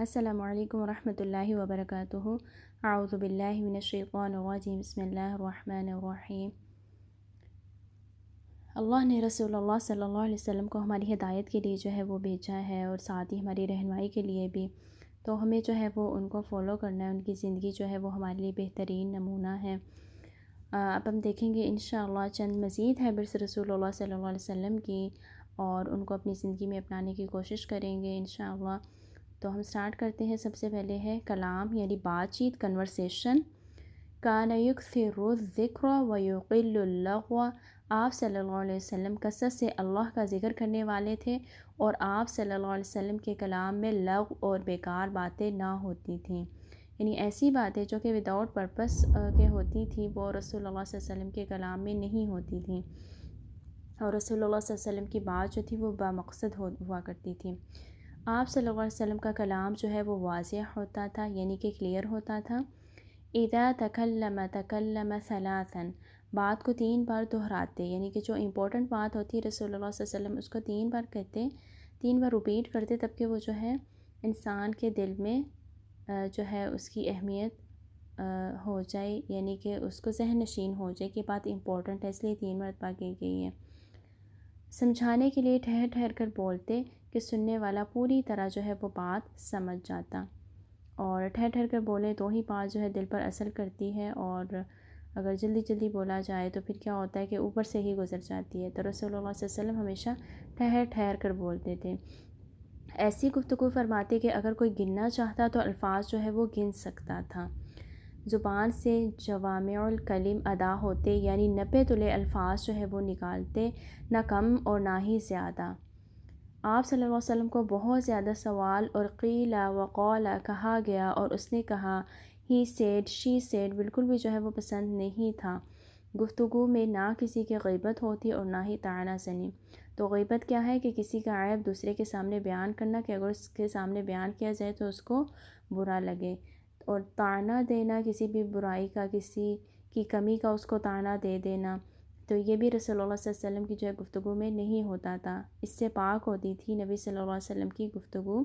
السلام علیکم ورحمۃ اللہ وبرکاتہ۔ اعوذ باللہ من الشیطان الرجیم، بسم اللہ الرحمن الرحیم۔ اللہ نے رسول اللہ صلی اللہ علیہ وسلم کو ہماری ہدایت کے لیے جو ہے وہ بھیجا ہے، اور ساتھ ہی ہماری رہنمائی کے لیے بھی، تو ہمیں جو ہے وہ ان کو فالو کرنا ہے۔ ان کی زندگی جو ہے وہ ہمارے لیے بہترین نمونہ ہے۔ اب ہم دیکھیں گے انشاءاللہ چند مزید ہیبٹس رسول اللہ صلی اللہ علیہ وسلم کی، اور ان کو اپنی زندگی میں اپنانے کی کوشش کریں گے انشاءاللہ۔ تو ہم سٹارٹ کرتے ہیں۔ سب سے پہلے ہے کلام، یعنی بات چیت، کنورسیشن۔ کان یکثر الذکر ویقل اللغو۔ آپ صلی اللہ علیہ وسلم کثرت سے اللہ کا ذکر کرنے والے تھے، اور آپ صلی اللہ علیہ وسلم کے کلام میں لغو اور بیکار باتیں نہ ہوتی تھیں، یعنی ایسی باتیں جو کہ وداؤٹ پرپس کے ہوتی تھیں وہ رسول اللہ صلی اللہ علیہ وسلم کے کلام میں نہیں ہوتی تھیں، اور رسول اللہ صلی اللہ علیہ وسلم کی بات جو تھی وہ بامقصد ہوا کرتی تھی۔ آپ صلی اللہ علیہ وسلم کا کلام جو ہے وہ واضح ہوتا تھا، یعنی کہ کلیئر ہوتا تھا۔ اذا تکلم ثلاثا، بات کو 3 بار دہراتے، یعنی کہ جو امپورٹنٹ بات ہوتی ہے رسول اللہ صلی اللہ علیہ وسلم اس کو 3 بار کہتے، 3 بار ریپیٹ کرتے، تب کہ وہ جو ہے انسان کے دل میں جو ہے اس کی اہمیت ہو جائے، یعنی کہ اس کو ذہن نشین ہو جائے کہ بات امپورٹنٹ ہے، اس لیے 3 مرتبہ کی گئی ہے۔ سمجھانے کے لیے ٹھہر ٹھہر کر بولتے کہ سننے والا پوری طرح جو ہے وہ بات سمجھ جاتا، اور ٹھہر ٹھہر کر بولیں تو ہی بات جو ہے دل پر اثر کرتی ہے، اور اگر جلدی جلدی بولا جائے تو پھر کیا ہوتا ہے کہ اوپر سے ہی گزر جاتی ہے۔ تو رسول اللہ صلی اللہ علیہ وسلم ہمیشہ ٹھہر ٹھہر کر بولتے تھے۔ ایسی گفتگو فرماتے کہ اگر کوئی گننا چاہتا تو الفاظ جو ہے وہ گن سکتا تھا۔ زبان سے جوامع الکلم ادا ہوتے، یعنی 90 تلے الفاظ جو ہے وہ نکالتے، نہ کم اور نہ ہی زیادہ۔ آپ صلی اللہ علیہ وسلم کو بہت زیادہ سوال اور قیل وقال کہا گیا اور اس نے کہا، ہی سیڈ، شی سیڈ بالکل بھی جو ہے وہ پسند نہیں تھا۔ گفتگو میں نہ کسی کی غیبت ہوتی اور نہ ہی طعنہ زنی۔ تو غیبت کیا ہے کہ کسی کا عیب دوسرے کے سامنے بیان کرنا، کہ اگر اس کے سامنے بیان کیا جائے تو اس کو برا لگے، اور طعنہ دینا کسی بھی برائی کا، کسی کی کمی کا اس کو طعنہ دے دینا، تو یہ بھی رسول اللہ صلی اللہ علیہ وسلم کی جو ہے گفتگو میں نہیں ہوتا تھا۔ اس سے پاک ہوتی تھی نبی صلی اللہ علیہ وسلم کی گفتگو۔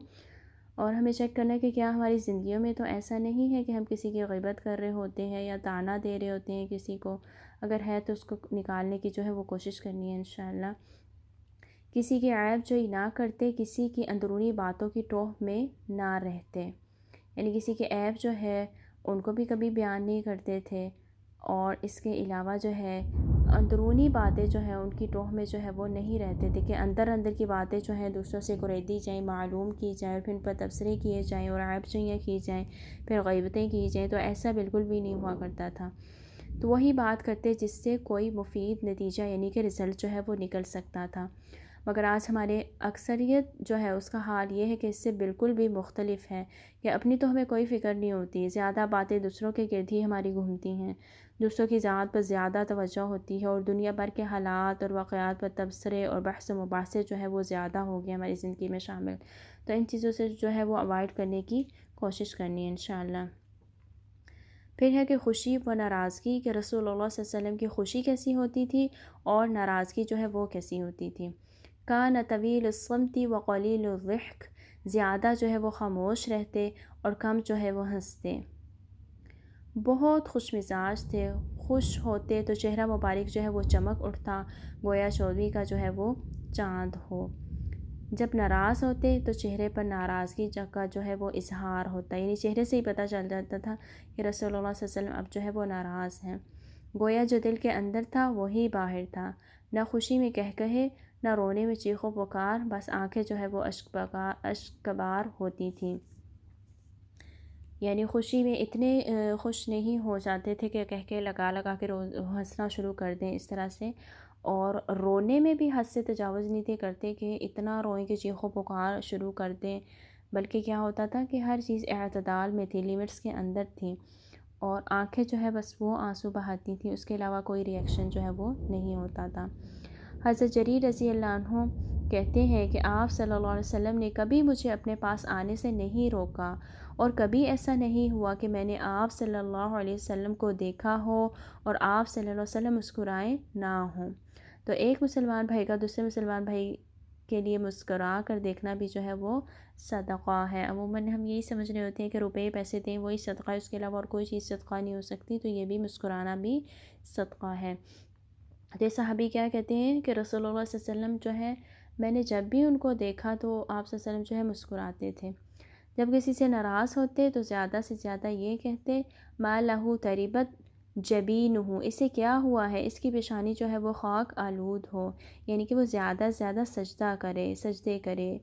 اور ہمیں چیک کرنا ہے کہ کیا ہماری زندگیوں میں تو ایسا نہیں ہے کہ ہم کسی کی غیبت کر رہے ہوتے ہیں یا طعنہ دے رہے ہوتے ہیں کسی کو، اگر ہے تو اس کو نکالنے کی جو ہے وہ کوشش کرنی ہے انشاءاللہ۔ کسی کے عیب جوئی نہ کرتے، کسی کی اندرونی باتوں کی ٹوہ میں نہ رہتے، یعنی کسی کے عیب جو ہے ان کو بھی کبھی بیان نہیں کرتے تھے، اور اس کے علاوہ جو ہے اندرونی باتیں جو ہیں ان کی ٹوہ میں جو ہے وہ نہیں رہتے تھے، کہ اندر کی باتیں جو ہیں دوسروں سے گریدی جائیں، معلوم کی جائیں، اور پھر ان پر تبصرے کیے جائیں اور عیب جوئیاں کی جائیں، پھر غیبتیں کی جائیں، تو ایسا بالکل بھی نہیں ہوا کرتا تھا۔ تو وہی بات کرتے جس سے کوئی مفید نتیجہ، یعنی کہ رزلٹ جو ہے وہ نکل سکتا تھا، مگر آج ہمارے اکثریت جو ہے اس کا حال یہ ہے کہ اس سے بالکل بھی مختلف ہے، کہ اپنی تو ہمیں کوئی فکر نہیں ہوتی، زیادہ باتیں دوسروں کے گرد ہی ہماری گھومتی ہیں، دوسروں کی ذات پر زیادہ توجہ ہوتی ہے، اور دنیا بھر کے حالات اور واقعات پر تبصرے اور بحث و مباحثے جو ہے وہ زیادہ ہو گئے ہماری زندگی میں شامل۔ تو ان چیزوں سے جو ہے وہ اوائڈ کرنے کی کوشش کرنی ہے انشاءاللہ۔ پھر ہے کہ خوشی و ناراضگی، کہ رسول اللہ صلی اللہ علیہ وسلم کی خوشی کیسی ہوتی تھی اور ناراضگی جو ہے وہ کیسی ہوتی تھی۔ کان طویل الصمت وقلیل الضحک، زیادہ جو ہے وہ خاموش رہتے اور کم جو ہے وہ ہنستے۔ بہت خوش مزاج تھے، خوش ہوتے تو چہرہ مبارک جو ہے وہ چمک اٹھتا، گویا چودھویں کا جو ہے وہ چاند ہو۔ جب ناراض ہوتے تو چہرے پر ناراضگی کا جو ہے وہ اظہار ہوتا، یعنی چہرے سے ہی پتہ چل جاتا تھا کہ رسول اللہ صلی اللہ علیہ وسلم اب جو ہے وہ ناراض ہیں۔ گویا جو دل کے اندر تھا وہی باہر تھا، نہ خوشی میں کہے نہ رونے میں چیخ و پکار، بس آنکھیں جو ہے وہ اشک بار ہوتی تھیں، یعنی خوشی میں اتنے خوش نہیں ہو جاتے تھے کہ کہہ لگا لگا کے ہنسنا شروع کر دیں اس طرح سے، اور رونے میں بھی حد سے تجاوز نہیں تھے کرتے کہ اتنا روئیں کہ چیخ و پکار شروع کر دیں، بلکہ کیا ہوتا تھا کہ ہر چیز اعتدال میں تھی، لیمٹس کے اندر تھی، اور آنکھیں جو ہے بس وہ آنسو بہاتی تھیں، اس کے علاوہ کوئی ریئیکشن جو ہے وہ نہیں ہوتا تھا۔ حضرت جریر رضی اللہ عنہ کہتے ہیں کہ آپ صلی اللہ علیہ وسلم نے کبھی مجھے اپنے پاس آنے سے نہیں روکا، اور کبھی ایسا نہیں ہوا کہ میں نے آپ صلی اللہ علیہ وسلم کو دیکھا ہو اور آپ صلی اللہ علیہ وسلم مسکرائے نہ ہوں۔ تو ایک مسلمان بھائی کا دوسرے مسلمان بھائی کے لیے مسکرا کر دیکھنا بھی جو ہے وہ صدقہ ہے۔ عموماً ہم یہی سمجھ رہے ہوتے ہیں کہ روپے پیسے دیں وہی صدقہ ہے، اس کے علاوہ اور کوئی چیز صدقہ نہیں ہو سکتی، تو یہ بھی مسکرانا بھی صدقہ ہے۔ تو یہ صحابی کیا کہتے ہیں کہ رسول اللہ صلی اللہ علیہ وسلم جو ہے، میں نے جب بھی ان کو دیکھا تو آپ صلی اللہ علیہ وسلم جو ہے مسکراتے تھے۔ جب کسی سے ناراض ہوتے تو زیادہ سے زیادہ یہ کہتے ما لہو تریبت جبینہ، اسے کیا ہوا ہے، اس کی پیشانی جو ہے وہ خاک آلود ہو، یعنی کہ وہ زیادہ سے زیادہ سجدہ کرے، سجدے کرے،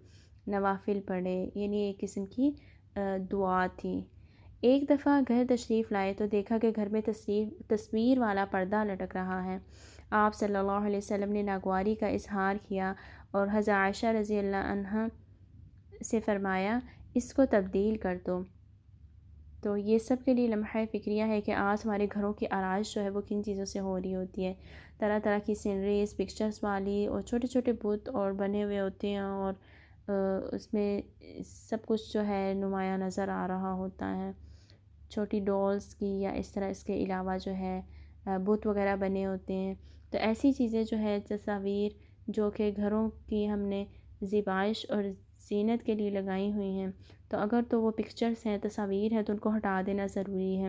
نوافل پڑھے، یعنی ایک قسم کی دعا تھی۔ ایک دفعہ گھر تشریف لائے تو دیکھا کہ گھر میں تصویر والا پردہ لٹک رہا ہے۔ آپ صلی اللہ علیہ وسلم نے ناگواری کا اظہار کیا اور حضرت عائشہ رضی اللہ عنہا سے فرمایا اس کو تبدیل کر دو۔ تو یہ سب کے لیے لمحہ فکریہ ہے کہ آج ہمارے گھروں کی آرائش جو ہے وہ کن چیزوں سے ہو رہی ہوتی ہے۔ طرح طرح کی سینریز، پکچرز والی، اور چھوٹے چھوٹے بت اور بنے ہوئے ہوتے ہیں، اور اس میں سب کچھ جو ہے نمایاں نظر آ رہا ہوتا ہے، چھوٹی ڈولز کی، یا اس طرح اس کے علاوہ جو ہے بت وغیرہ بنے ہوتے ہیں۔ تو ایسی چیزیں جو ہے تصاویر جو کہ گھروں کی ہم نے زیبائش اور زینت کے لیے لگائی ہوئی ہیں، تو اگر تو وہ پکچرز ہیں، تصاویر ہیں، تو ان کو ہٹا دینا ضروری ہے،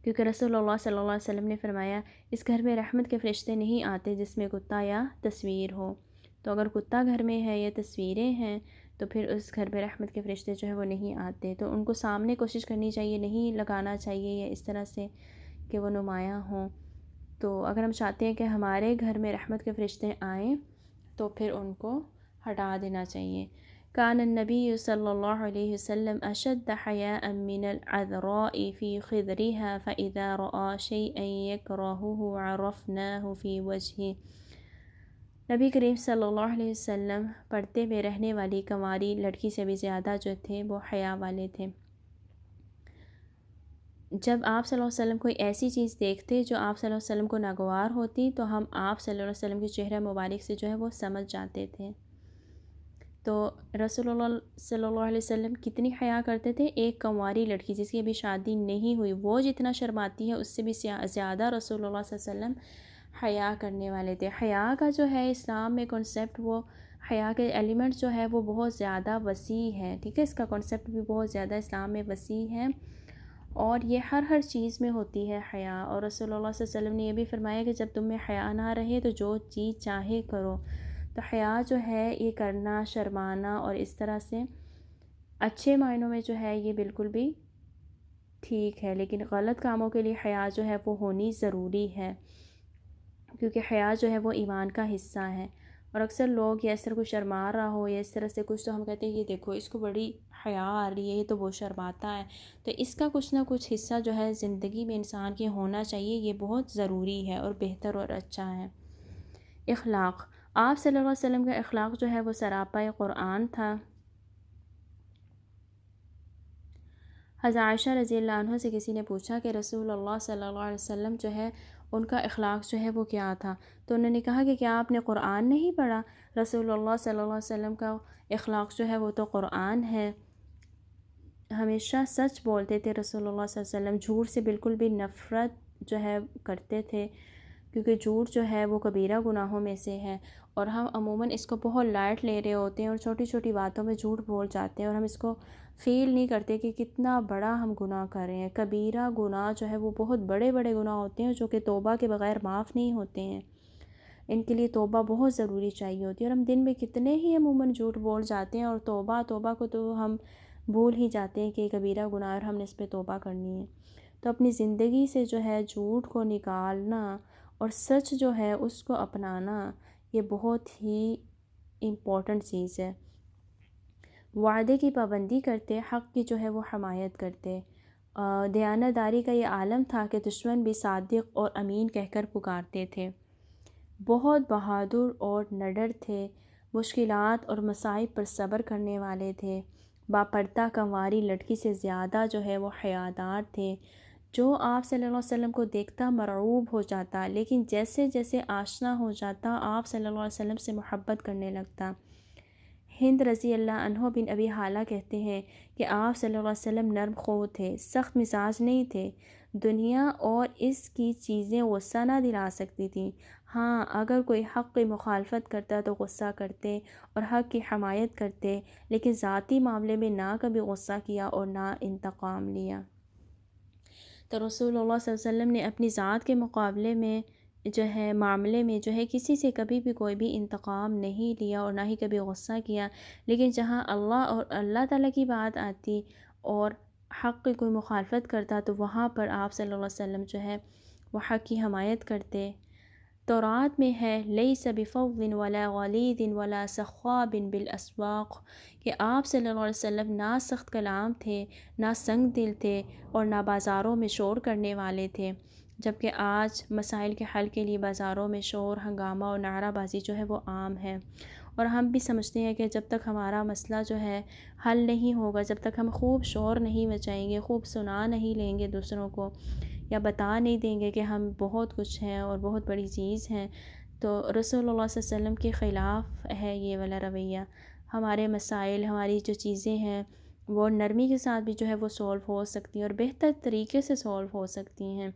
کیونکہ رسول اللہ صلی اللہ علیہ وسلم نے فرمایا اس گھر میں رحمت کے فرشتے نہیں آتے جس میں کتا یا تصویر ہو۔ تو اگر کتا گھر میں ہے یا تصویریں ہیں تو پھر اس گھر میں رحمت کے فرشتے جو ہے وہ نہیں آتے، تو ان کو سامنے کوشش کرنی چاہیے، نہیں لگانا چاہیے یا اس طرح سے کہ وہ نمایاں ہوں۔ تو اگر ہم چاہتے ہیں کہ ہمارے گھر میں رحمت کے فرشتے آئیں تو پھر ان کو ہٹا دینا چاہیے۔ کان النبی صلی اللہ علیہ وسلم اشد حیاء من العذراء فی خدرها فاذا رأى شیئا یکرہہ عرفناہ فی وجہہ۔ نبی کریم صلی اللہ علیہ وسلم پڑھتے ہوئے رہنے والی کنواری لڑکی سے بھی زیادہ جو تھے وہ حیا والے تھے۔ جب آپ صلی اللہ علیہ وسلم کوئی ایسی چیز دیکھتے جو آپ صلی اللہ علیہ وسلم کو ناگوار ہوتی تو ہم آپ صلی اللہ علیہ وسلم کے چہرہ مبارک سے جو ہے وہ سمجھ جاتے تھے۔ تو رسول اللہ صلی اللہ علیہ وسلم کتنی حیا کرتے تھے، ایک کنواری لڑکی جس کی ابھی شادی نہیں ہوئی وہ جتنا شرماتی ہے اس سے بھی زیادہ رسول اللہ صلی اللہ علیہ وسلم حیا کرنے والے تھے۔ حیا کا جو ہے اسلام میں کنسیپٹ، وہ حیا کے ایلیمنٹ جو ہے وہ بہت زیادہ وسیع ہے، ٹھیک ہے، اس کا کنسیپٹ بھی بہت زیادہ اسلام میں وسیع ہے، اور یہ ہر چیز میں ہوتی ہے حیا۔ اور رسول اللہ صلی اللہ علیہ وسلم نے یہ بھی فرمایا کہ جب تم میں حیا نہ رہے تو جو چیز چاہے کرو۔ تو حیا جو ہے یہ کرنا، شرمانا، اور اس طرح سے اچھے معنوں میں جو ہے یہ بالکل بھی ٹھیک ہے، لیکن غلط کاموں کے لیے حیا جو ہے وہ ہونی ضروری ہے، کیونکہ حیا جو ہے وہ ایمان کا حصہ ہے۔ اور اکثر لوگ یا اس طرح کوئی شرما رہا ہو یا اس طرح سے کچھ، تو ہم کہتے ہیں یہ دیکھو اس کو بڑی حیا آ رہی ہے، یہ تو وہ شرماتا ہے۔ تو اس کا کچھ نہ کچھ حصہ جو ہے زندگی میں انسان کے ہونا چاہیے، یہ بہت ضروری ہے اور بہتر اور اچھا ہے۔ اخلاق، آپ صلی اللہ علیہ وسلم کا اخلاق جو ہے وہ سراپا قرآن تھا۔ حضرت عائشہ رضی اللہ عنہ سے کسی نے پوچھا کہ رسول اللہ صلی اللہ علیہ وسلم جو ہے ان کا اخلاق جو ہے وہ کیا تھا، تو انہوں نے کہا کہ کیا آپ نے قرآن نہیں پڑھا؟ رسول اللہ صلی اللہ علیہ وسلم کا اخلاق جو ہے وہ تو قرآن ہے۔ ہمیشہ سچ بولتے تھے رسول اللہ صلی اللہ علیہ وسلم، جھوٹ سے بالکل بھی نفرت جو ہے کرتے تھے، کیونکہ جھوٹ جو ہے وہ کبیرہ گناہوں میں سے ہے، اور ہم عموماً اس کو بہت لائٹ لے رہے ہوتے ہیں اور چھوٹی چھوٹی باتوں میں جھوٹ بول جاتے ہیں، اور ہم اس کو فیل نہیں کرتے کہ کتنا بڑا ہم گناہ کر رہے ہیں۔ کبیرہ گناہ جو ہے وہ بہت بڑے بڑے گناہ ہوتے ہیں جو کہ توبہ کے بغیر معاف نہیں ہوتے ہیں، ان کے لیے توبہ بہت ضروری چاہیے ہوتی ہے، اور ہم دن میں کتنے ہی عموماً جھوٹ بول جاتے ہیں، اور توبہ کو تو ہم بھول ہی جاتے ہیں کہ کبیرہ گناہ اور ہم نے اس پہ توبہ کرنی ہے۔ تو اپنی زندگی سے جو ہے جھوٹ کو نکالنا اور سچ جو ہے اس کو اپنانا، یہ بہت ہی امپورٹنٹ چیز ہے۔ وعدے کی پابندی کرتے، حق کی جو ہے وہ حمایت کرتے۔ دیانتداری کا یہ عالم تھا کہ دشمن بھی صادق اور امین کہہ کر پکارتے تھے۔ بہت بہادر اور نڈر تھے، مشکلات اور مصائب پر صبر کرنے والے تھے۔ باپردہ کنواری لڑکی سے زیادہ جو ہے وہ حیادار تھے، جو آپ صلی اللہ علیہ وسلم کو دیکھتا مرعوب ہو جاتا، لیکن جیسے جیسے آشنا ہو جاتا آپ صلی اللہ علیہ وسلم سے محبت کرنے لگتا۔ ہند رضی اللہ عنہ بن ابی حالہ کہتے ہیں کہ آپ صلی اللہ علیہ وسلم نرم خو تھے، سخت مزاج نہیں تھے، دنیا اور اس کی چیزیں غصہ نہ دلا سکتی تھیں۔ ہاں اگر کوئی حق کی مخالفت کرتا تو غصہ کرتے اور حق کی حمایت کرتے، لیکن ذاتی معاملے میں نہ کبھی غصہ کیا اور نہ انتقام لیا۔ تو رسول اللہ صلی اللہ علیہ وسلم نے اپنی ذات کے مقابلے میں معاملے میں کسی سے کبھی بھی کوئی بھی انتقام نہیں لیا اور نہ ہی کبھی غصہ کیا، لیکن جہاں اللہ تعالیٰ کی بات آتی اور حق کی کوئی مخالفت کرتا تو وہاں پر آپ صلی اللہ علیہ وسلم وہ حق کی حمایت کرتے۔ تورات میں ہے لیس بفظ ولا غلیظ ولا سخاب بالاسواق، کہ آپ صلی اللہ علیہ وسلم نہ سخت کلام تھے، نہ سنگ دل تھے اور نہ بازاروں میں شور کرنے والے تھے، جبکہ آج مسائل کے حل کے لیے بازاروں میں شور، ہنگامہ اور نعرہ بازی وہ عام ہے۔ اور ہم بھی سمجھتے ہیں کہ جب تک ہمارا مسئلہ حل نہیں ہوگا، جب تک ہم خوب شور نہیں مچائیں گے، خوب سنا نہیں لیں گے دوسروں کو، یا بتا نہیں دیں گے کہ ہم بہت کچھ ہیں اور بہت بڑی چیز ہیں، تو رسول اللہ صلی اللہ علیہ وسلم کے خلاف ہے یہ والا رویہ۔ ہمارے مسائل، ہماری جو چیزیں ہیں وہ نرمی کے ساتھ بھی وہ سولو ہو سکتی ہیں اور بہتر طریقے سے سولو ہو سکتی ہیں۔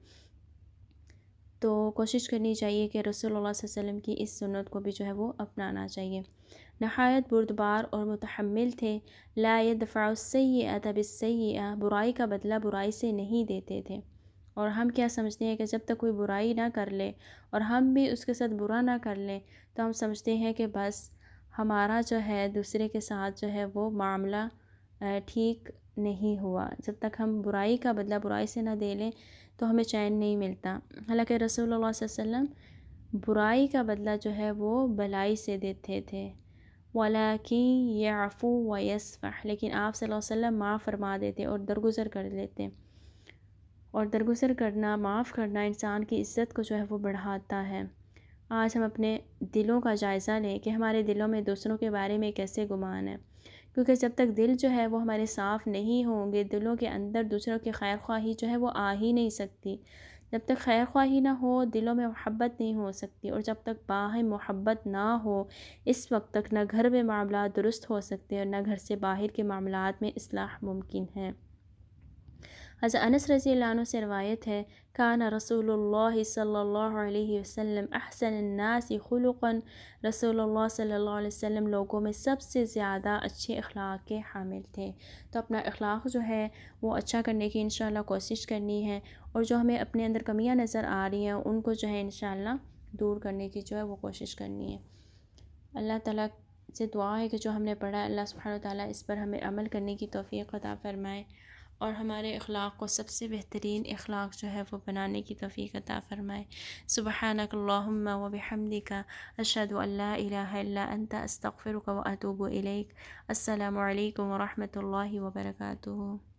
تو کوشش کرنی چاہیے کہ رسول اللہ صلی اللہ علیہ وسلم کی اس سنت کو بھی وہ اپنانا چاہیے۔ نہایت بردبار اور متحمل تھے، لا يدفع السیئۃ بالسیئۃ، برائی کا بدلہ برائی سے نہیں دیتے تھے۔ اور ہم کیا سمجھتے ہیں کہ جب تک کوئی برائی نہ کر لے اور ہم بھی اس کے ساتھ برا نہ کر لیں تو ہم سمجھتے ہیں کہ بس ہمارا دوسرے کے ساتھ وہ معاملہ ٹھیک نہیں ہوا۔ جب تک ہم برائی کا بدلہ برائی سے نہ دے لیں تو ہمیں چین نہیں ملتا۔ حالانکہ رسول اللہ صلی اللہ علیہ وسلم برائی کا بدلہ وہ بلائی سے دیتے تھے۔ وَلَكِنْ يَعْفُو وَيَصْفَحُ، لیکن آپ صلی اللہ علیہ وسلم معاف فرما دیتے اور درگزر کر لیتے، اور درگزر کرنا، معاف کرنا انسان کی عزت کو وہ بڑھاتا ہے۔ آج ہم اپنے دلوں کا جائزہ لیں کہ ہمارے دلوں میں دوسروں کے بارے میں کیسے گمان ہے، کیونکہ جب تک دل وہ ہمارے صاف نہیں ہوں گے، دلوں کے اندر دوسروں کی خیر خواہی وہ آ ہی نہیں سکتی۔ جب تک خیر خواہی نہ ہو، دلوں میں محبت نہیں ہو سکتی، اور جب تک باہم محبت نہ ہو، اس وقت تک نہ گھر میں معاملات درست ہو سکتے اور نہ گھر سے باہر کے معاملات میں اصلاح ممکن ہے۔ حضرت انس رضی اللہ عنہ سے روایت ہے، کان رسول اللہ صلی اللہ علیہ وسلم احسن الناس خلقا، رسول اللہ صلی اللہ علیہ وسلم لوگوں میں سب سے زیادہ اچھے اخلاق کے حامل تھے۔ تو اپنا اخلاق وہ اچھا کرنے کی انشاءاللہ کوشش کرنی ہے، اور جو ہمیں اپنے اندر کمیاں نظر آ رہی ہیں ان کو انشاءاللہ دور کرنے کی وہ کوشش کرنی ہے۔ اللہ تعالیٰ سے دعا ہے کہ جو ہم نے پڑھا، اللہ سبحانہ وتعالیٰ اس پر ہمیں عمل کرنے کی توفیق عطا فرمائے، اور ہمارے اخلاق کو سب سے بہترین اخلاق وہ بنانے کی توفیق عطا فرمائے۔ سبحانک اللہم و بحمدک، اشہد ان لا الہ الا انت، استغفرک و اتوب الیک۔ السلام علیکم و رحمۃ اللہ وبرکاتہ۔